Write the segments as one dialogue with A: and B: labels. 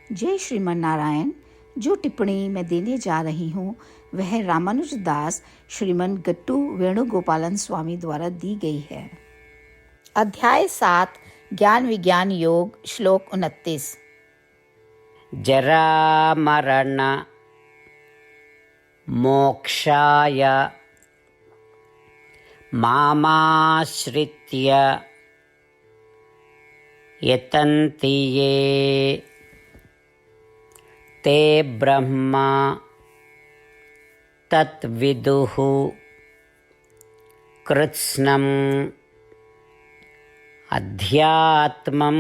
A: जय श्रीमन नारायण। जो टिप्पणी मैं देने जा रही हूँ वह रामानुज दास श्रीमन गट्टू वेणुगोपालन स्वामी द्वारा दी गई है। अध्याय 7 ज्ञान विज्ञान योग श्लोक 29।
B: जरा मरण मोक्षाय मामाश्रित्य यतन्ति ये ते ब्रह्म तत्विदुः कृत्स्नम् अध्यात्मं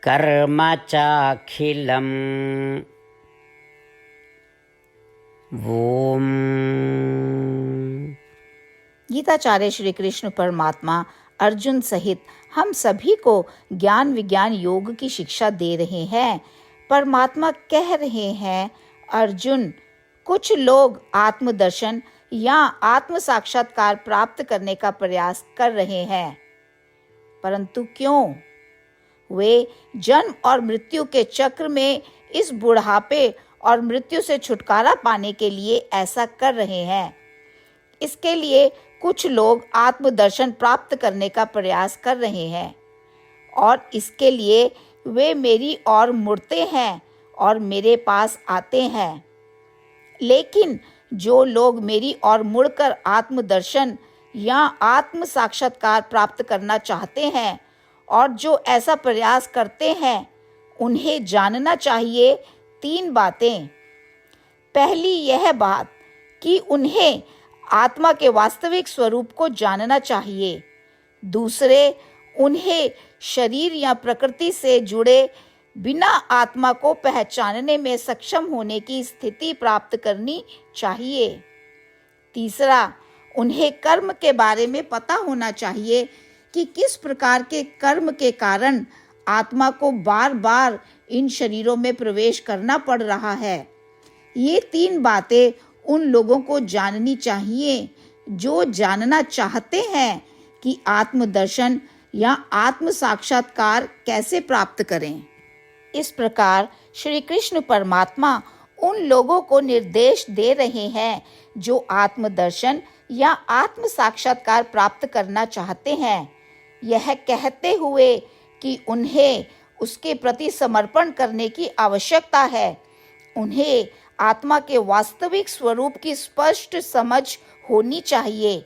B: कर्म चाखिलम्। ओम।
A: गीताचार्य श्री कृष्ण परमात्मा अर्जुन सहित हम सभी को ज्ञान विज्ञान योग की शिक्षा दे रहे हैं। परमात्मा कह रहे हैं, अर्जुन, कुछ लोग आत्मदर्शन या आत्म साक्षात्कार प्राप्त करने का प्रयास कर रहे हैं, परंतु क्यों? वे जन्म और मृत्यु के चक्र में इस बुढ़ापे और मृत्यु से छुटकारा पाने के लिए ऐसा कर रहे हैं। इसके लिए कुछ लोग आत्मदर्शन प्राप्त करने का प्रयास कर रहे हैं और इसके लिए वे मेरी ओर मुड़ते हैं और मेरे पास आते हैं। लेकिन जो लोग मेरी ओर मुड़कर आत्मदर्शन या आत्म साक्षात्कार प्राप्त करना चाहते हैं और जो ऐसा प्रयास करते हैं, उन्हें जानना चाहिए 3 बातें। पहली यह बात कि उन्हें आत्मा के वास्तविक स्वरूप को जानना चाहिए। दूसरे, उन्हें शरीर या प्रकृति से जुड़े बिना आत्मा को पहचानने में सक्षम होने की स्थिति प्राप्त करनी चाहिए। तीसरा, उन्हें कर्म के बारे में पता होना चाहिए कि किस प्रकार के कर्म के कारण आत्मा को बार बार इन शरीरों में प्रवेश करना पड़ रहा है। ये 3 बातें उन लोगों को जाननी चाहिए जो जानना चाहते हैं कि आत्मदर्शन या आत्म साक्षात्कार कैसे प्राप्त करें। इस प्रकार श्री कृष्ण परमात्मा उन लोगों को निर्देश दे रहे हैं जो आत्मदर्शन या आत्म साक्षात्कार प्राप्त करना चाहते हैं, यह कहते हुए कि उन्हें उसके प्रति समर्पण करने की आवश्यकता है। उन्हें आत्मा के वास्तविक स्वरूप की स्पष्ट समझ होनी चाहिए।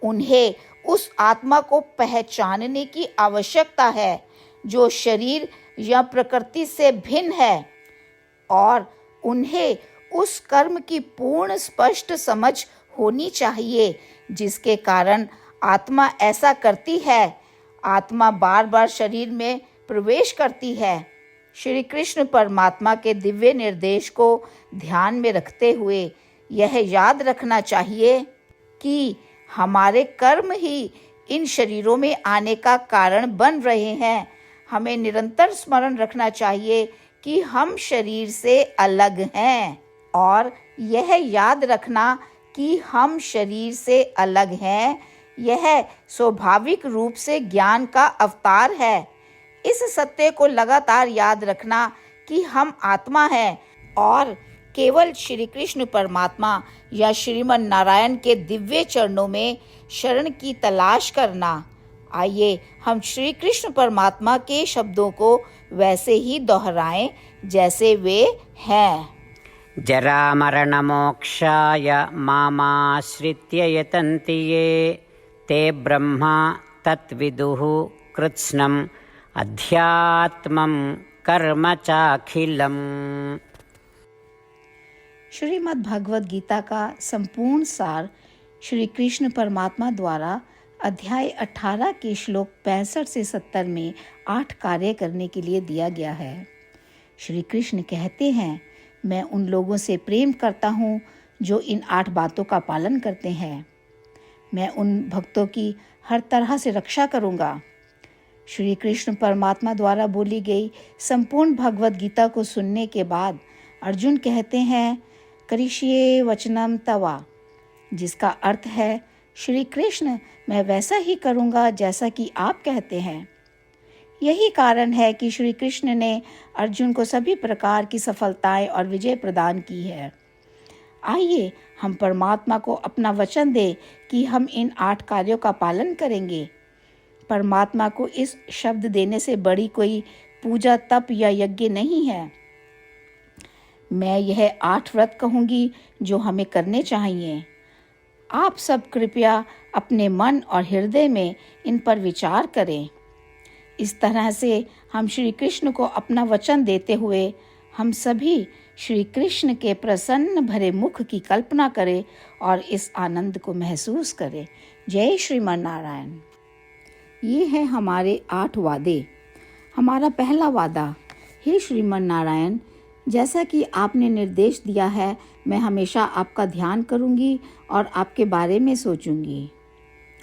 A: उन्हें उस आत्मा को पहचानने की आवश्यकता है जो शरीर या प्रकृति से भिन्न है, और उन्हें उस कर्म की पूर्ण स्पष्ट समझ होनी चाहिए जिसके कारण आत्मा ऐसा करती है। आत्मा बार बार शरीर में प्रवेश करती है। श्री कृष्ण परमात्मा के दिव्य निर्देश को ध्यान में रखते हुए यह याद रखना चाहिए कि हमारे कर्म ही इन शरीरों में आने का कारण बन रहे हैं। हमें निरंतर स्मरण रखना चाहिए कि हम शरीर से अलग हैं, और यह याद रखना कि हम शरीर से अलग हैं, यह स्वाभाविक रूप से ज्ञान का अवतार है। इस सत्य को लगातार याद रखना कि हम आत्मा हैं और केवल श्री कृष्ण परमात्मा या श्रीमन नारायण के दिव्य चरणों में शरण की तलाश करना। आइए हम श्री कृष्ण परमात्मा के शब्दों को वैसे ही दोहराएं जैसे वे हैं।
B: जरा मरण मोक्षाय मामाश्रित्य यतन्ति ये ते ब्रह्म तत्विदुः कृत्स्नम् अध्यात्मं कर्म चाखिलम्।
A: श्रीमद् भगवद गीता का संपूर्ण सार श्री कृष्ण परमात्मा द्वारा अध्याय 18 के श्लोक 65 से 70 में 8 कार्य करने के लिए दिया गया है। श्री कृष्ण कहते हैं, मैं उन लोगों से प्रेम करता हूँ जो इन 8 बातों का पालन करते हैं। मैं उन भक्तों की हर तरह से रक्षा करूँगा। श्री कृष्ण परमात्मा द्वारा बोली गई संपूर्ण भगवद गीता को सुनने के बाद अर्जुन कहते हैं, करिष्ये वचनम तवा, जिसका अर्थ है, श्री कृष्ण, मैं वैसा ही करूँगा जैसा कि आप कहते हैं। यही कारण है कि श्री कृष्ण ने अर्जुन को सभी प्रकार की सफलताएं और विजय प्रदान की है। आइए हम परमात्मा को अपना वचन दें कि हम इन 8 कार्यों का पालन करेंगे। परमात्मा को इस शब्द देने से बड़ी कोई पूजा, तप या यज्ञ नहीं है। मैं यह 8 व्रत कहूंगी जो हमें करने चाहिए। आप सब कृपया अपने मन और हृदय में इन पर विचार करें। इस तरह से हम श्री कृष्ण को अपना वचन देते हुए हम सभी श्री कृष्ण के प्रसन्न भरे मुख की कल्पना करें और इस आनंद को महसूस करें। जय श्रीमन नारायण। ये है हमारे 8 वादे। हमारा पहला वादा, हे श्रीमन नारायण, जैसा कि आपने निर्देश दिया है, मैं हमेशा आपका ध्यान करूंगी और आपके बारे में सोचूंगी।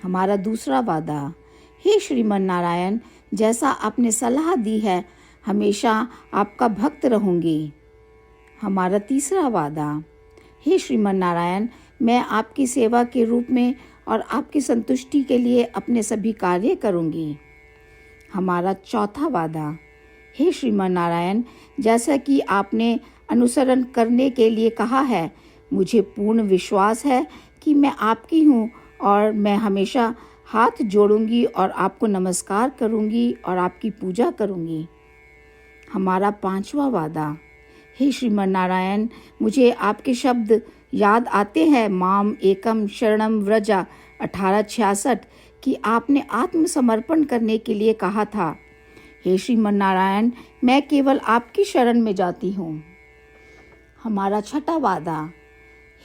A: हमारा दूसरा वादा, हे श्रीमन नारायण, जैसा आपने सलाह दी है, हमेशा आपका भक्त रहूंगी। हमारा तीसरा वादा, हे श्रीमन नारायण, मैं आपकी सेवा के रूप में और आपकी संतुष्टि के लिए अपने सभी कार्य करूंगी। हमारा चौथा वादा, हे श्रीमन नारायण, जैसा कि आपने अनुसरण करने के लिए कहा है, मुझे पूर्ण विश्वास है कि मैं आपकी हूँ और मैं हमेशा हाथ जोड़ूंगी और आपको नमस्कार करूंगी और आपकी पूजा करूंगी। हमारा पांचवा वादा, हे श्रीमन नारायण, मुझे आपके शब्द याद आते हैं, माम एकम शरणम व्रजा 1866, कि आपने आत्मसमर्पण करने के लिए कहा था। हे श्रीमन नारायण, मैं केवल आपकी शरण में जाती हूँ। हमारा छठा वादा,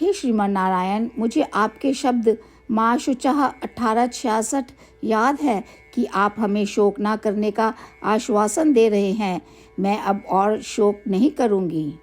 A: हे श्रीमन नारायण, मुझे आपके शब्द माँ शुचः 1866 याद है कि आप हमें शोक ना करने का आश्वासन दे रहे हैं। मैं अब और शोक नहीं करूँगी।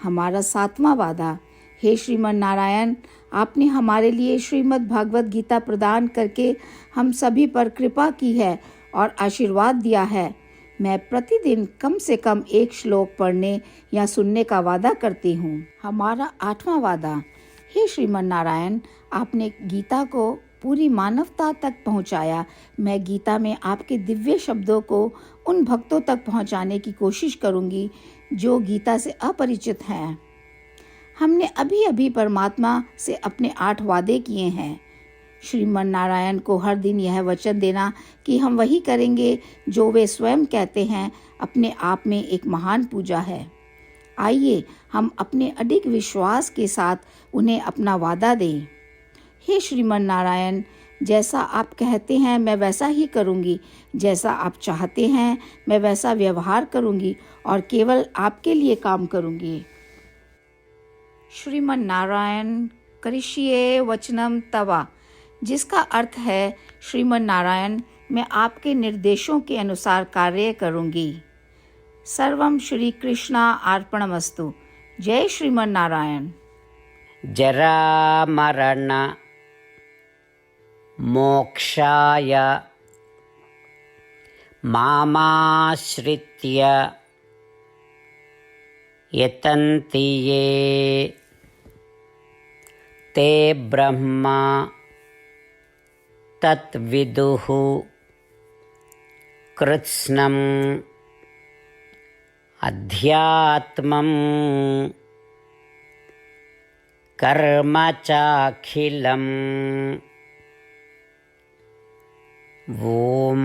A: हमारा 7वां वादा, हे श्रीमन नारायण, आपने हमारे लिए श्रीमद् भागवत गीता प्रदान करके हम सभी पर कृपा की है और आशीर्वाद दिया है। मैं प्रतिदिन कम से कम 1 श्लोक पढ़ने या सुनने का वादा करती हूँ। हमारा 8वां वादा, हे श्रीमन नारायण, आपने गीता को पूरी मानवता तक पहुँचाया। मैं गीता में आपके दिव्य शब्दों को उन भक्तों तक पहुँचाने की कोशिश करूँगी जो गीता से अपरिचित हैं। हमने अभी अभी परमात्मा से अपने 8 वादे किए हैं। श्रीमन नारायण को हर दिन यह वचन देना कि हम वही करेंगे जो वे स्वयं कहते हैं, अपने आप में एक महान पूजा है। आइए हम अपने अडिग विश्वास के साथ उन्हें अपना वादा दें। हे श्रीमन नारायण, जैसा आप कहते हैं मैं वैसा ही करूँगी। जैसा आप चाहते हैं मैं वैसा व्यवहार करूँगी और केवल आपके लिए काम करूँगी। श्रीमन नारायण करिष्ये वचनम तवा, जिसका अर्थ है, श्रीमन नारायण, मैं आपके निर्देशों के अनुसार कार्य करूँगी। सर्वम श्री कृष्णा अर्पणमस्तु। जय श्रीमन नारायण।
B: जरा मरण मोक्षाय मामाश्रित्य यतन्ति ये ते ब्रह्मा तत्विदुः कृत्स्नम् अध्यात्मम् कर्म चाखिलम्। ॐ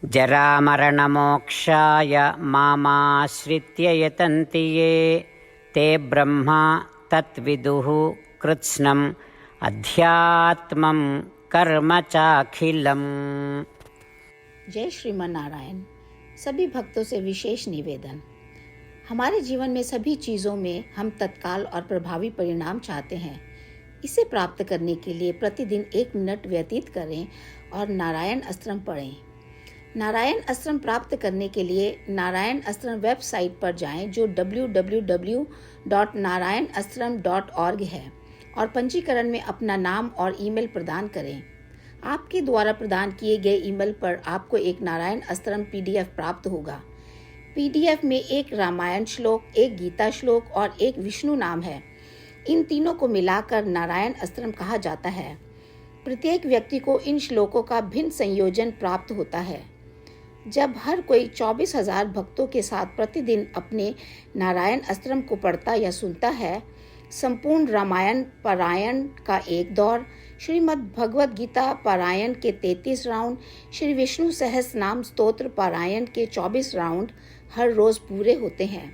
B: जरामरणमोक्षाय मामाश्रित्य यतन्ति ये ते ब्रह्मा तत्विदुः कृत्स्नम् अध्यात्मं कर्म चाखिलम्।
A: जय श्रीमन नारायण। सभी भक्तों से विशेष निवेदन, हमारे जीवन में सभी चीज़ों में हम तत्काल और प्रभावी परिणाम चाहते हैं। इसे प्राप्त करने के लिए प्रतिदिन 1 मिनट व्यतीत करें और नारायण अस्त्रम पढ़ें। नारायण अस्त्रम प्राप्त करने के लिए नारायण अस्त्रम वेबसाइट पर जाएं, जो www.narayanastram.org है, और पंजीकरण में अपना नाम और ईमेल प्रदान करें। आपके द्वारा प्रदान किए गए ईमेल पर आपको एक नारायण अस्त्रम PDF प्राप्त होगा। PDF में 1 रामायण श्लोक, 1 गीता श्लोक और 1 विष्णु नाम है। इन तीनों को मिलाकर नारायण अस्त्रम कहा जाता है। प्रत्येक व्यक्ति को इन श्लोकों का भिन्न संयोजन प्राप्त होता है। जब हर कोई 24,000 भक्तों के साथ प्रतिदिन अपने नारायण अस्त्रम को पढ़ता या सुनता है, संपूर्ण रामायण पारायण का एक दौर, श्रीमद् भगवद गीता पारायण के 33 राउंड, श्री विष्णु सहस्त्र नाम स्तोत्र पारायण के 24 राउंड हर रोज पूरे होते हैं।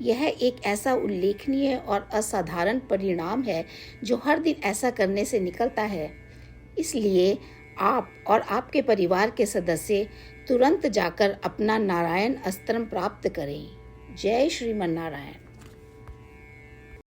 A: यह एक ऐसा उल्लेखनीय और असाधारण परिणाम है जो हर दिन ऐसा करने से निकलता है। इसलिए आप और आपके परिवार के सदस्य तुरंत जाकर अपना नारायण अस्त्रम प्राप्त करें। जय श्रीमन नारायण।